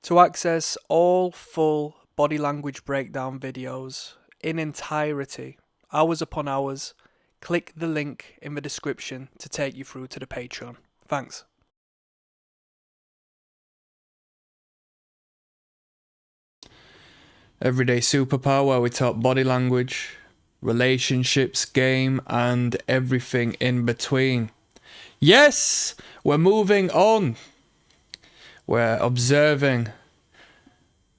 To access all full body language breakdown videos in entirety, hours upon hours, click the link in the description to take you through to the Patreon. Thanks. Everyday Superpower, where we talk body language, relationships, game, and everything in between. Yes, we're moving on. We're observing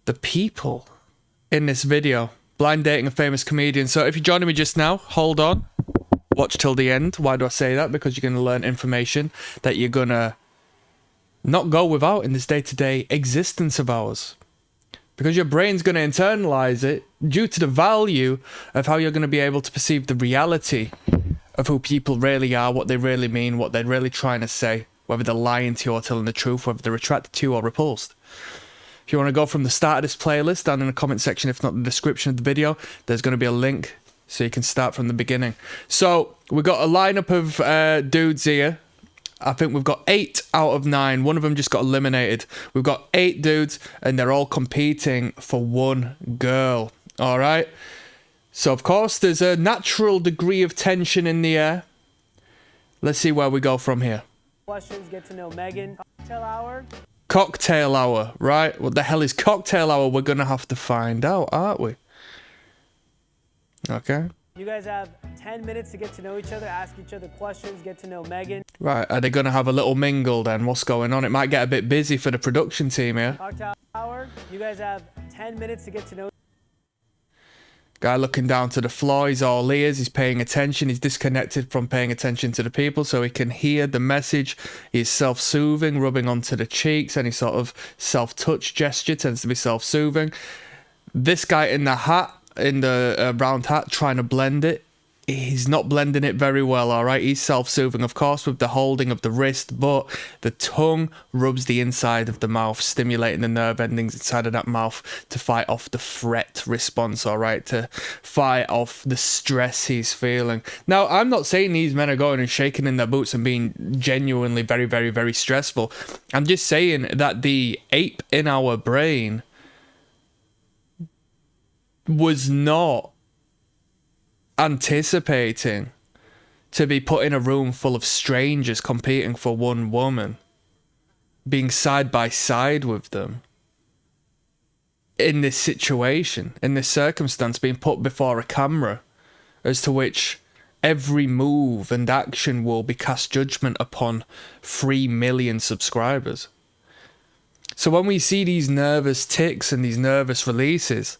the people in this video. Blind dating a famous comedian. So if you're joining me just now, hold on. Watch till the end. Why do I say that? Because you're going to learn information that you're going to not go without in this day-to-day existence of ours. Because your brain's going to internalize it due to the value of how you're going to be able to perceive the reality of who people really are, what they really mean, what they're really trying to say, whether they're lying to you or telling the truth, whether they're attracted to you or repulsed. If you want to go from the start of this playlist, down in the comment section, if not the description of the video, there's going to be a link so you can start from the beginning. So we've got a lineup of dudes here. I think we've got 8 out of 9. One of them just got eliminated. We've got 8 dudes, and they're all competing for one girl. All right? So, of course, there's a natural degree of tension in the air. Let's see where we go from here. Questions, get to know Megan. Cocktail hour. Cocktail hour, right? What the hell is cocktail hour? We're going to have to find out, aren't we? Okay. You guys have 10 minutes to get to know each other, ask each other questions, get to know Megan. Right, are they going to have a little mingle then? What's going on? It might get a bit busy for the production team here. Cocktail hour. You guys have 10 minutes to get to know. Guy looking down to the floor, he's all ears, he's paying attention, he's disconnected from paying attention to the people so he can hear the message. He's self-soothing, rubbing onto the cheeks, any sort of self-touch gesture tends to be self-soothing. This guy in the hat, in the round hat, trying to blend it. He's not blending it very well, all right? He's self-soothing, of course, with the holding of the wrist, but the tongue rubs the inside of the mouth, stimulating the nerve endings inside of that mouth to fight off the fret response, all right? To fight off the stress he's feeling. Now, I'm not saying these men are going and shaking in their boots and being genuinely very, very, very stressful. I'm just saying that the ape in our brain was not anticipating to be put in a room full of strangers competing for one woman, being side by side with them in this situation, in this circumstance, being put before a camera as to which every move and action will be cast judgment upon 3 million subscribers. So when we see these nervous ticks and these nervous releases,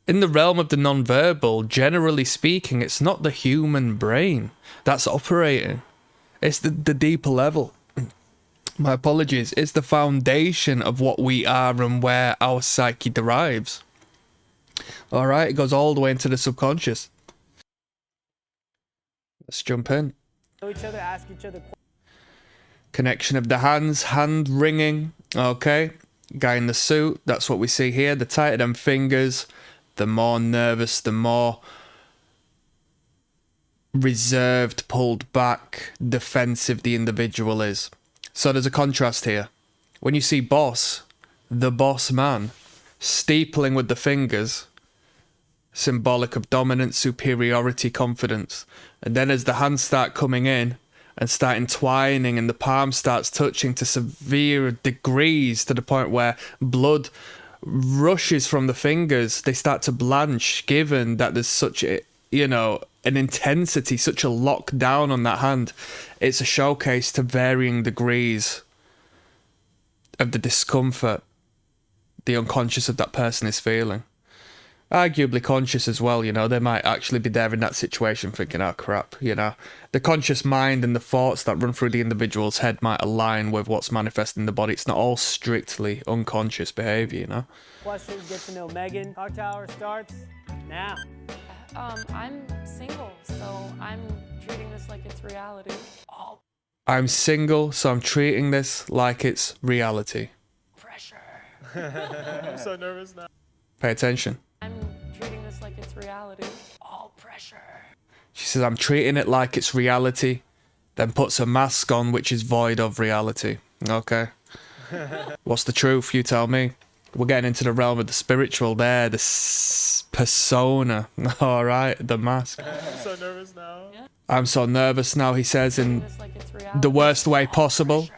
in the realm of the non-verbal, generally speaking, it's not the human brain that's operating. It's the deeper level. My apologies. It's the foundation of what we are and where our psyche derives. All right, it goes all the way into the subconscious. Let's jump in. Know each other, ask each other questions. Connection of the hands, hand wringing. Okay, guy in the suit, that's what we see here. The tighter them fingers, the more nervous, the more reserved, pulled back, defensive the individual is. So there's a contrast here. When you see boss, the boss man, steepling with the fingers, symbolic of dominance, superiority, confidence. And then as the hands start coming in and start entwining and the palm starts touching to severe degrees to the point where blood rushes from the fingers, they start to blanch, given that there's such a, an intensity, such a lockdown on that hand. It's a showcase to varying degrees of the discomfort the unconscious of that person is feeling. Arguably conscious as well, they might actually be there in that situation thinking, oh crap, The conscious mind and the thoughts that run through the individual's head might align with what's manifesting in the body. It's not all strictly unconscious behavior, Questions, get to know Megan. Cocktail hour starts now. I'm single, so I'm treating this like it's reality. Oh, I'm single, so I'm treating this like it's reality. pressure. I'm so nervous now. Pay attention. I'm treating this like it's reality. All pressure. She says, I'm treating it like it's reality, then puts a mask on which is void of reality. Okay. What's the truth? You tell me. We're getting into the realm of the spiritual there, the persona. All right, the mask. I'm so nervous now. I'm so nervous now, he says, in This like it's reality. the worst way possible.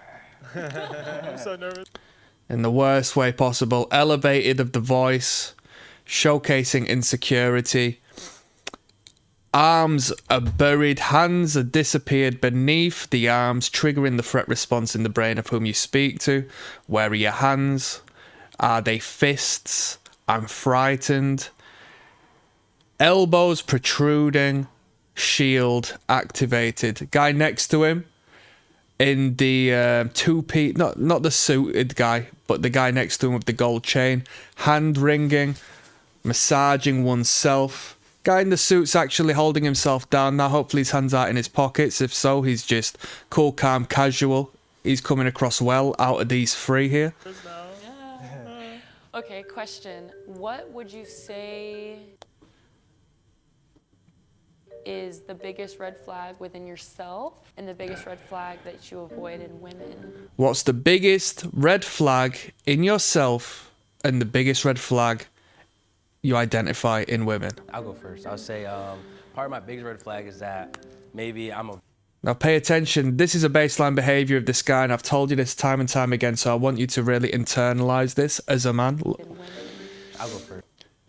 I'm so nervous. In the worst way possible. Elevated of the voice, showcasing insecurity. Arms are buried, hands are disappeared beneath the arms, triggering the threat response in the brain of whom you speak to. Where are your hands? Are they fists? I'm frightened. Elbows protruding, shield activated. Guy next to him in the two-piece, not the suited guy, but the guy next to him with the gold chain, hand wringing, massaging oneself. Guy in the suit's actually holding himself down now. Hopefully his hands aren't in his pockets. If so, he's just cool, calm, casual. He's coming across well out of these three here. Okay, question. What would you say is the biggest red flag within yourself and the biggest red flag that you avoid in women? What's the biggest red flag in yourself and the biggest red flag you identify in women? I'll go first. I'll say part of my biggest red flag is that maybe I'm a Now pay attention, this is a baseline behaviour of this guy, and I've told you this time and time again, so I want you to really internalise this as a man. In women? I'll go first.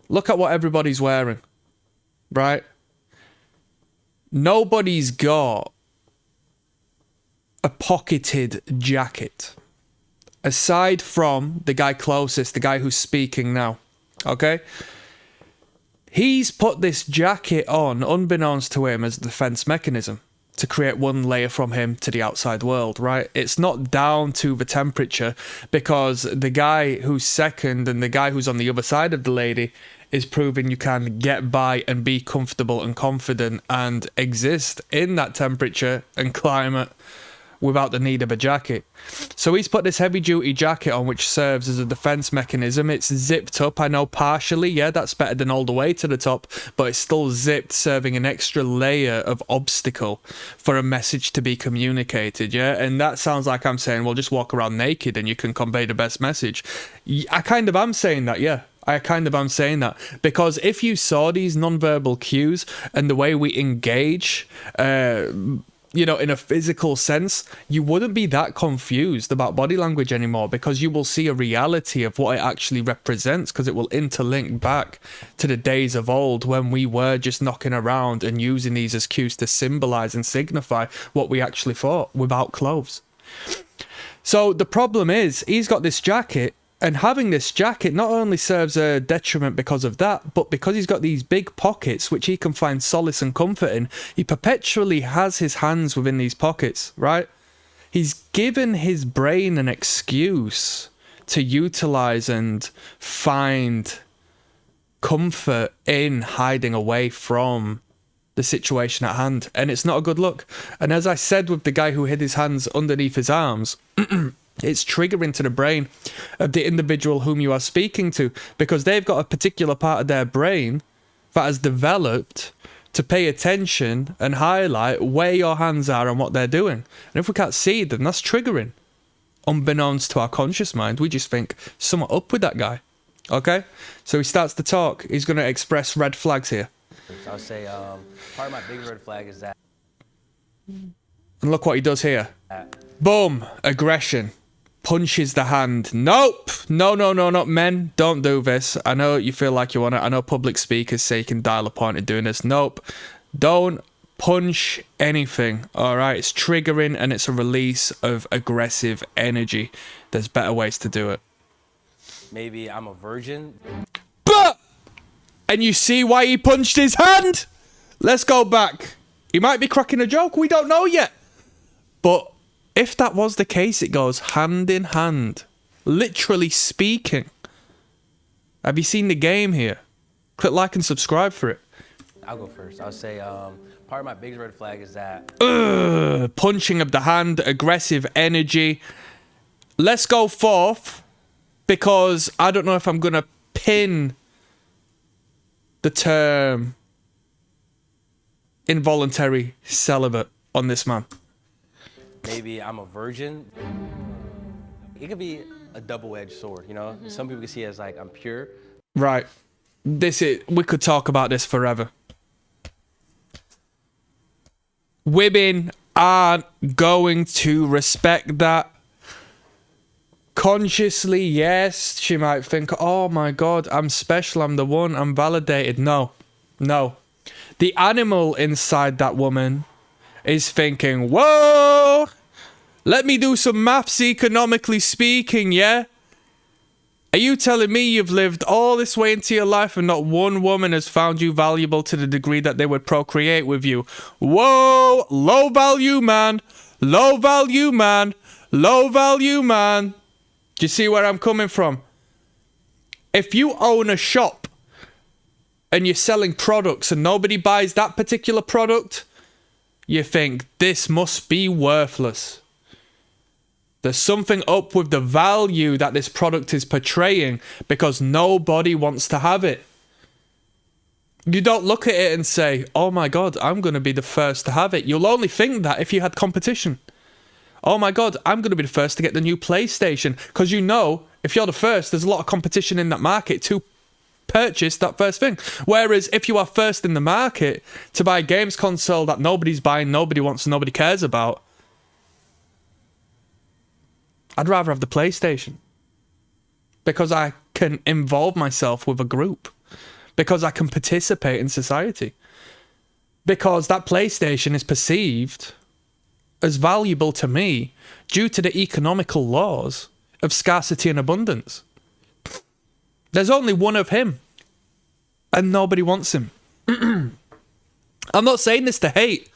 Look at what everybody's wearing, right? Nobody's got a pocketed jacket. Aside from the guy closest, the guy who's speaking now, okay? He's put this jacket on, unbeknownst to him, as a defense mechanism to create one layer from him to the outside world, right? It's not down to the temperature, because the guy who's second and the guy who's on the other side of the lady is proving you can get by and be comfortable and confident and exist in that temperature and climate without the need of a jacket. So he's put this heavy duty jacket on, which serves as a defense mechanism. It's zipped up, I know, partially, yeah, that's better than all the way to the top, but it's still zipped, serving an extra layer of obstacle for a message to be communicated, yeah? And that sounds like I'm saying, well, just walk around naked and you can convey the best message. I kind of am saying that, yeah. I kind of am saying that, because if you saw these non-verbal cues and the way we engage, you know, in a physical sense, you wouldn't be that confused about body language anymore, because you will see a reality of what it actually represents, because it will interlink back to the days of old when we were just knocking around and using these as cues to symbolize and signify what we actually thought without clothes. So the problem is, he's got this jacket, and having this jacket not only serves a detriment because of that, but because he's got these big pockets which he can find solace and comfort in, he perpetually has his hands within these pockets, right? He's given his brain an excuse to utilize and find comfort in hiding away from the situation at hand, and it's not a good look. And as I said with the guy who hid his hands underneath his arms, it's triggering to the brain of the individual whom you are speaking to, because they've got a particular part of their brain that has developed to pay attention and highlight where your hands are and what they're doing. And if we can't see them, that's triggering. Unbeknownst to our conscious mind, we just think, somewhat up with that guy. Okay? So he starts to talk. He's going to express red flags here. I'll say part of my biggest red flag is that. And look what he does here. Boom! Aggression. Punches the hand. Nope! No, not men. Don't do this. I know you feel like you want it. I know public speakers say you can dial a point at doing this. Nope. Don't punch anything. Alright? It's triggering and it's a release of aggressive energy. There's better ways to do it. Maybe I'm a virgin. But! And you see why he punched his hand? Let's go back. He might be cracking a joke. We don't know yet. But if that was the case, it goes hand in hand. Literally speaking. Have you seen the game here? Click like and subscribe for it. I'll go first. I'll say part of my biggest red flag is that. Punching of the hand, aggressive energy. Let's go fourth, because I don't know if I'm going to pin the term involuntary celibate on this man. Maybe I'm a virgin. it could be a double-edged sword, you know? Some people can see it as like, I'm pure. Right. We could talk about this forever. Women aren't going to respect that. Consciously, yes, she might think, oh my God, I'm special, I'm the one, I'm validated. No. The animal inside that woman is thinking, whoa, let me do some maths economically speaking, yeah? Are you telling me you've lived all this way into your life and not one woman has found you valuable to the degree that they would procreate with you? Whoa, low value man, low value man, low value man. Do you see where I'm coming from? If you own a shop and you're selling products and nobody buys that particular product, you think this must be worthless. There's something up with the value that this product is portraying because nobody wants to have it. You don't look at it and say, oh my God, I'm going to be the first to have it. You'll only think that if you had competition. Oh my God, I'm going to be the first to get the new PlayStation. Because you know, if you're the first, there's a lot of competition in that market to purchase that first thing. Whereas if you are first in the market to buy a games console that nobody's buying, nobody wants, nobody cares about, I'd rather have the PlayStation. Because I can involve myself with a group. Because I can participate in society. Because that PlayStation is perceived as valuable to me due to the economical laws of scarcity and abundance. There's only one of him. And nobody wants him. I'm not saying this to hate.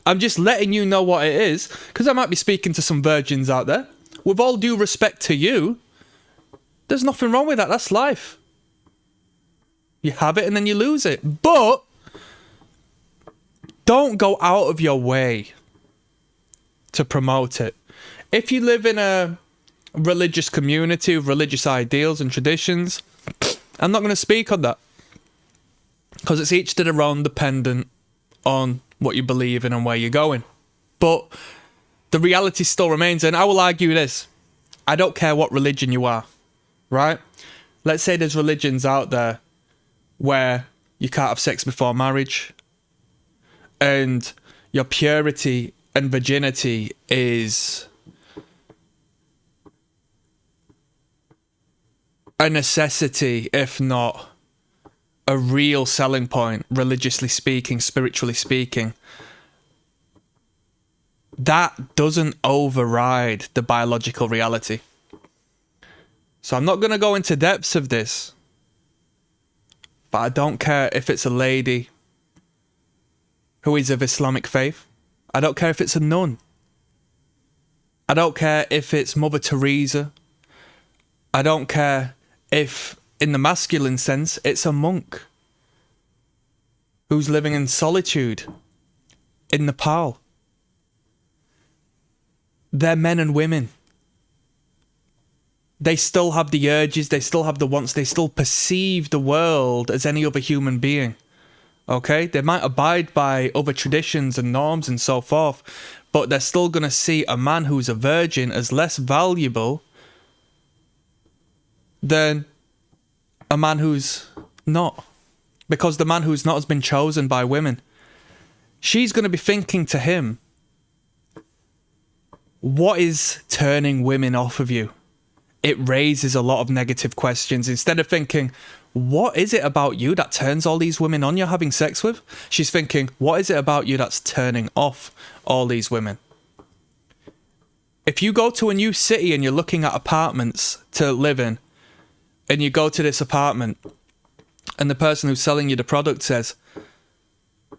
I'm just letting you know what it is. Because I might be speaking to some virgins out there. With all due respect to you, there's nothing wrong with that. That's life. You have it and then you lose it. But don't go out of your way to promote it. If you live in a religious community with religious ideals and traditions, I'm not going to speak on that. Because it's each to their own, dependent on what you believe in and where you're going. But the reality still remains, and I will argue this. I don't care what religion you are, right? Let's say there's religions out there where you can't have sex before marriage, and your purity and virginity is a necessity, if not a real selling point, religiously speaking, spiritually speaking. That doesn't override the biological reality. So I'm not going to go into depths of this. But I don't care if it's a lady who is of Islamic faith. I don't care if it's a nun. I don't care if it's Mother Teresa. I don't care if, in the masculine sense, it's a monk who's living in solitude in Nepal. They're men and women. They still have the urges, they still have the wants, they still perceive the world as any other human being. Okay? They might abide by other traditions and norms and so forth, but they're still going to see a man who's a virgin as less valuable than a man who's not. Because the man who's not has been chosen by women. She's going to be thinking to him, what is turning women off of you? It raises a lot of negative questions. Instead of thinking, what is it about you that turns all these women on you're having sex with? She's thinking, what is it about you that's turning off all these women? If you go to a new city and you're looking at apartments to live in, and you go to this apartment, and the person who's selling you the product says,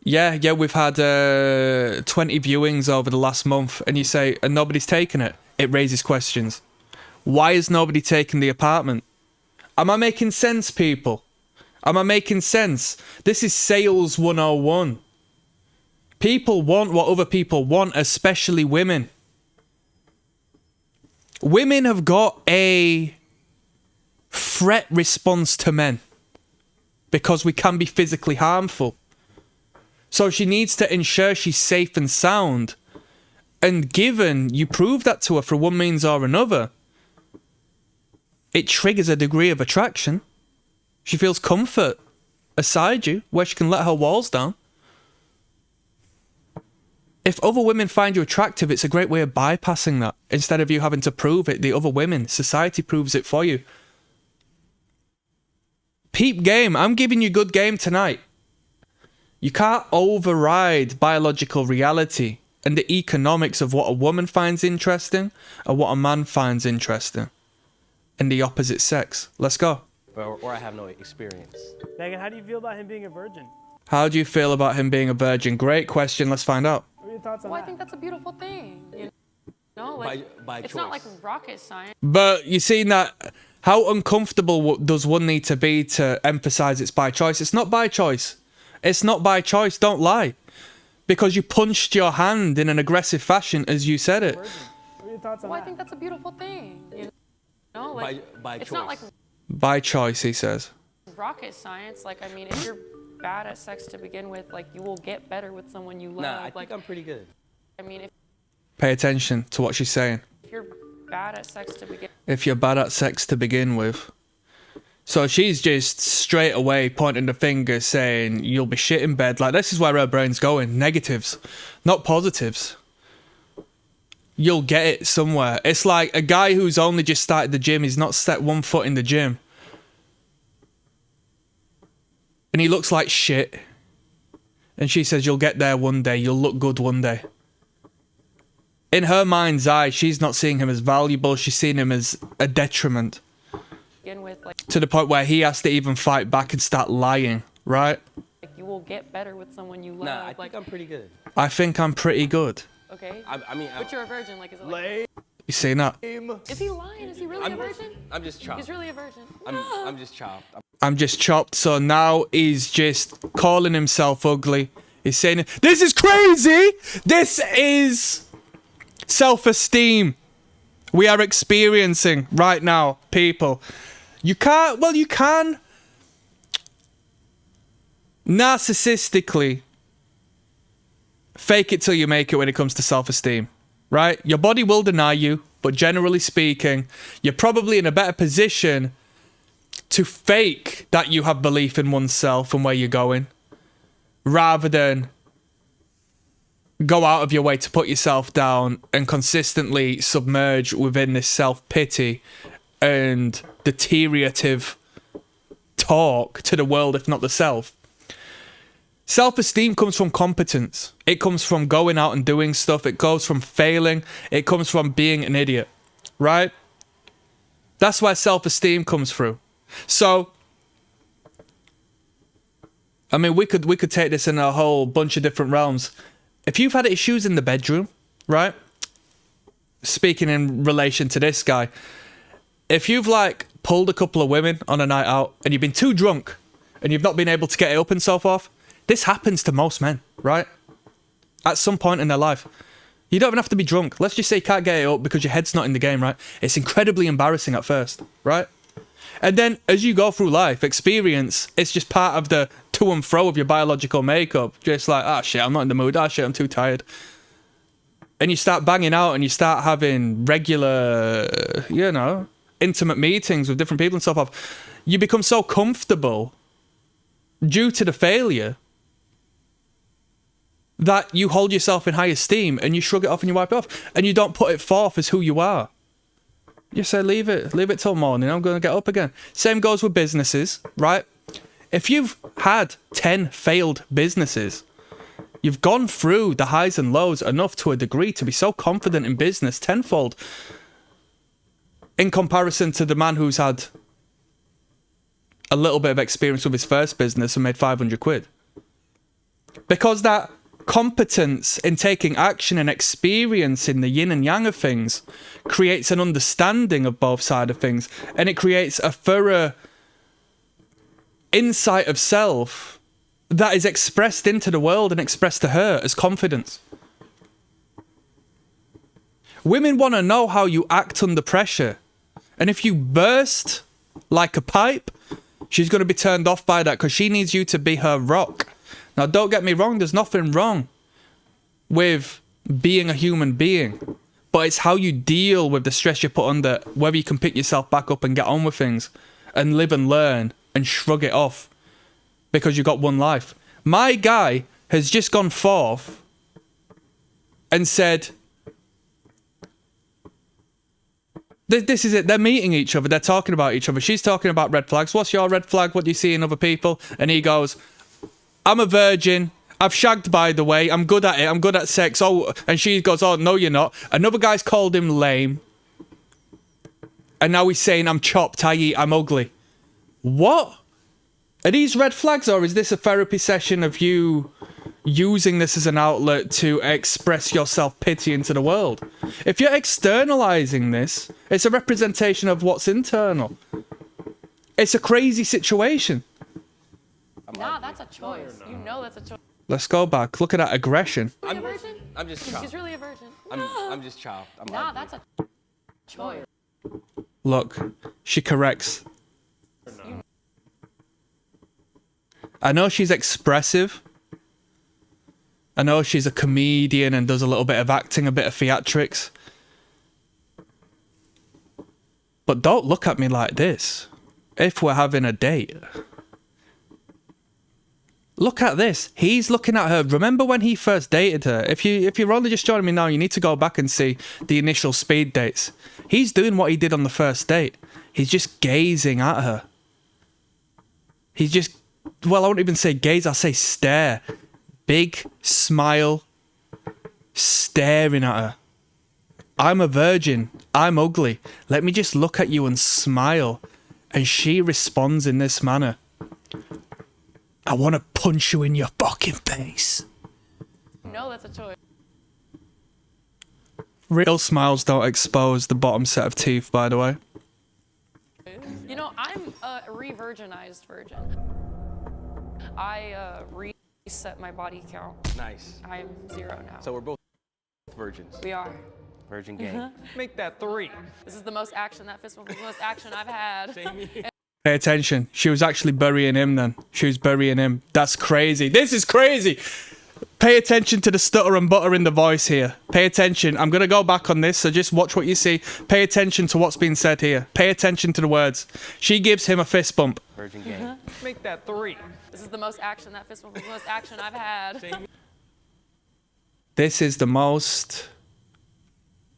yeah, we've had 20 viewings over the last month, and you say, and nobody's taken it. It raises questions. Why is nobody taking the apartment? Am I making sense, people? Am I making sense? This is sales 101. People want what other people want, especially women. Women have got a threat response to men because we can be physically harmful. So she needs to ensure she's safe and sound. And given you prove that to her for one means or another, it triggers a degree of attraction. She feels comfort aside you, where she can let her walls down. If other women find you attractive, it's a great way of bypassing that. Instead of you having to prove it, the other women, society proves it for you. Peep game. I'm giving you good game tonight. You can't override biological reality and the economics of what a woman finds interesting and what a man finds interesting in the opposite sex. Let's go. Or I have no experience. Megan, how do you feel about him being a virgin? How do you feel about him being a virgin? Great question. Let's find out. What are your thoughts on Well, I that? think that's a beautiful thing. You know, like By it's choice. not like rocket science. But you see that, how uncomfortable does one need to be to emphasize it's by choice? It's not by choice. It's not by choice. Don't lie. Because you punched your hand in an aggressive fashion as you said it. Virgin. What are your thoughts on Well, I that? think that's a beautiful thing. You know, like By it's choice. not like By choice, he says. rocket science. Like, I mean, if you're bad at sex to begin with, like, you will get better with someone you love. Nah, I like, think I'm pretty good. I mean, Pay attention to what she's saying. if you're bad at sex to begin If you're bad at sex to begin with. So she's just straight away pointing the finger saying you'll be shit in bed. Like, this is where her brain's going. Negatives, not positives. You'll get it somewhere. It's like a guy who's only just started the gym. He's not set one foot in the gym. And he looks like shit. And she says, you'll get there one day. You'll look good one day. In her mind's eye, she's not seeing him as valuable. She's seeing him as a detriment. with, like To the point where he has to even fight back and start lying, right? you will get better with someone you love. Nah, I like, think I'm pretty good. I think I'm pretty good. okay. I mean, But you're a virgin. Like, is it like? You seen that? Is he lying? Is he really a virgin? I'm just chopped. He's really a virgin. I'm just chopped. I'm just chopped. So now he's just calling himself ugly. He's saying, this is crazy. This is self-esteem we are experiencing right now, people. You can't, well, you can narcissistically fake it till you make it when it comes to self-esteem, right? Your body will deny you, but generally speaking, you're probably in a better position to fake that you have belief in oneself and where you're going, rather than go out of your way to put yourself down and consistently submerge within this self-pity and deteriorative talk to the world, if not the self. Self-esteem comes from competence. It comes from going out and doing stuff. It goes from failing. It comes from being an idiot, right? That's where self-esteem comes through. So, I mean, we could take this in a whole bunch of different realms. If you've had issues in the bedroom, right? Speaking in relation to this guy, if you've like pulled a couple of women on a night out and you've been too drunk and you've not been able to get it up and so forth, this happens to most men, right? At some point in their life. You don't even have to be drunk. Let's just say you can't get it up because your head's not in the game, right? It's incredibly embarrassing at first, right? And then as you go through life, experience, it's just part of the to and fro of your biological makeup. Just like, ah, shit, I'm not in the mood. Ah, shit, I'm too tired. And you start banging out and you start having regular, you know, intimate meetings with different people and so forth. You become so comfortable due to the failure that you hold yourself in high esteem and you shrug it off and you wipe it off. And you don't put it forth as who you are. You say, leave it till morning. I'm going to get up again. Same goes with businesses, right? If you've had 10 failed businesses, you've gone through the highs and lows enough to a degree to be so confident in business tenfold in comparison to the man who's had a little bit of experience with his first business and made 500 quid. Because that competence in taking action and experience in the yin and yang of things creates an understanding of both sides of things, and it creates a thorough insight of self that is expressed into the world and expressed to her as confidence. Women want to know how you act under pressure, and if you burst like a pipe, she's going to be turned off by that because she needs you to be her rock. Now, don't get me wrong, there's nothing wrong with being a human being. but it's how you deal with the stress you put under, whether you can pick yourself back up and get on with things and live and learn and shrug it off because you've got one life. My guy has just gone forth and said, this is it. They're meeting each other. They're talking about each other. She's talking about red flags. What's your red flag? What do you see in other people? And he goes, I'm a virgin. I've shagged, by the way. I'm good at it. I'm good at sex. Oh, and she goes, oh, no, you're not. Another guy's called him lame. And now he's saying, I'm chopped, I eat, I'm ugly. What? Are these red flags, or is this a therapy session of you using this as an outlet to express your self-pity into the world? If you're externalizing this, it's a representation of what's internal. It's a crazy situation. Nah, that's a choice. You know that's a choice. Let's go back. Look at that aggression. I'm a virgin? I'm just chopped. She's really a virgin. I'm just chopped. Nah, that's a choice. Look, she corrects. I know she's expressive. I know she's a comedian and does a little bit of acting, a bit of theatrics. But don't look at me like this if we're having a date. Look at this. He's looking at her. Remember when he first dated her? If you're only just joining me now, you need to go back and see the initial speed dates. He's doing what he did on the first date. He's just gazing at her. He's just, well, I won't even say gaze, I'll say stare. Big smile, staring at her. I'm a virgin. I'm ugly. Let me just look at you and smile. And she responds in this manner. I want to punch you in your fucking face. No, that's a choice. Real smiles don't expose the bottom set of teeth, by the way. You know, I'm a re-virginized virgin. I reset my body count. Nice. I'm 0 now. So we're both virgins. We are. Virgin gang. Make that 3. This is the most action, that fist bump is the most action I've had. Same here. Pay attention. She was actually burying him then. She was burying him. That's crazy. This is crazy. Pay attention to the stutter and butter in the voice here. Pay attention. I'm going to go back on this, so just watch what you see. Pay attention to what's being said here. Pay attention to the words. She gives him a fist bump. Virgin gang. Make that 3. This is the most action, that fist bump is the most action I've had. Same. This is the most...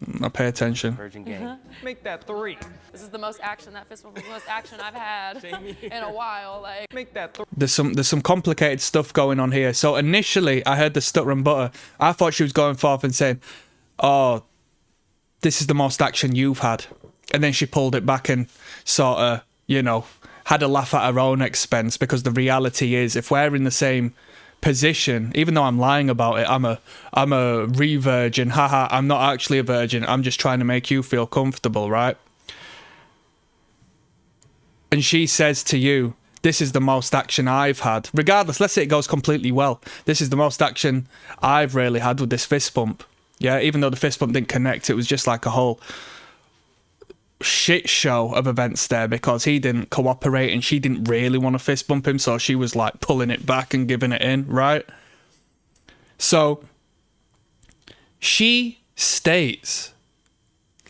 Now pay attention. Virgin gang. Make that 3. This is the most action, that fist bump is the most action I've had Same here. in a while. Like, Make that 3. There's some complicated stuff going on here. So initially, I heard the stutter and butter. I thought she was going forth and saying, oh, this is the most action you've had. And then she pulled it back and sort of, you know, had a laugh at her own expense, because the reality is, if we're in the same position, even though I'm lying about it, I'm a re-virgin, haha, I'm not actually a virgin, I'm just trying to make you feel comfortable, right? And she says to you, this is the most action I've had. Regardless, let's say it goes completely well. This is the most action I've really had with this fist bump. Yeah, even though the fist bump didn't connect, it was just like a whole shit show of events there, because he didn't cooperate and she didn't really want to fist bump him, so she was like pulling it back and giving it in, right? So she states,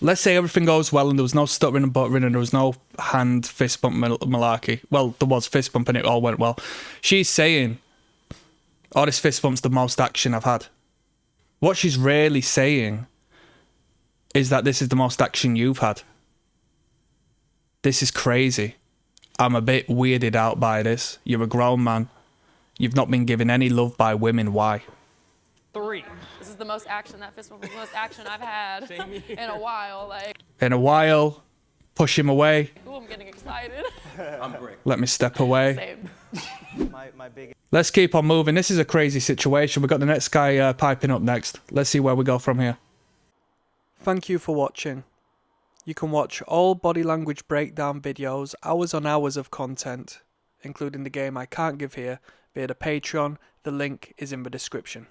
let's say everything goes well and there was no stuttering and buttering and there was no hand fist bump malarkey. Well, there was fist bump and it all went well. She's saying, oh, this fist bump's the most action I've had. What she's really saying is that this is the most action you've had. This is crazy. I'm a bit weirded out by this. You're a grown man. You've not been given any love by women. Why? 3. this is the most action, that fist bump is the most action I've had in a while. Like, In a while, push him away. ooh, I'm getting excited. I'm brick. Let me step away. Same. My big Let's keep on moving. This is a crazy situation. We've got the next guy piping up next. Let's see where we go from here. Thank you for watching. You can watch all body language breakdown videos, hours on hours of content, including the game I can't give here, via the Patreon. The link is in the description.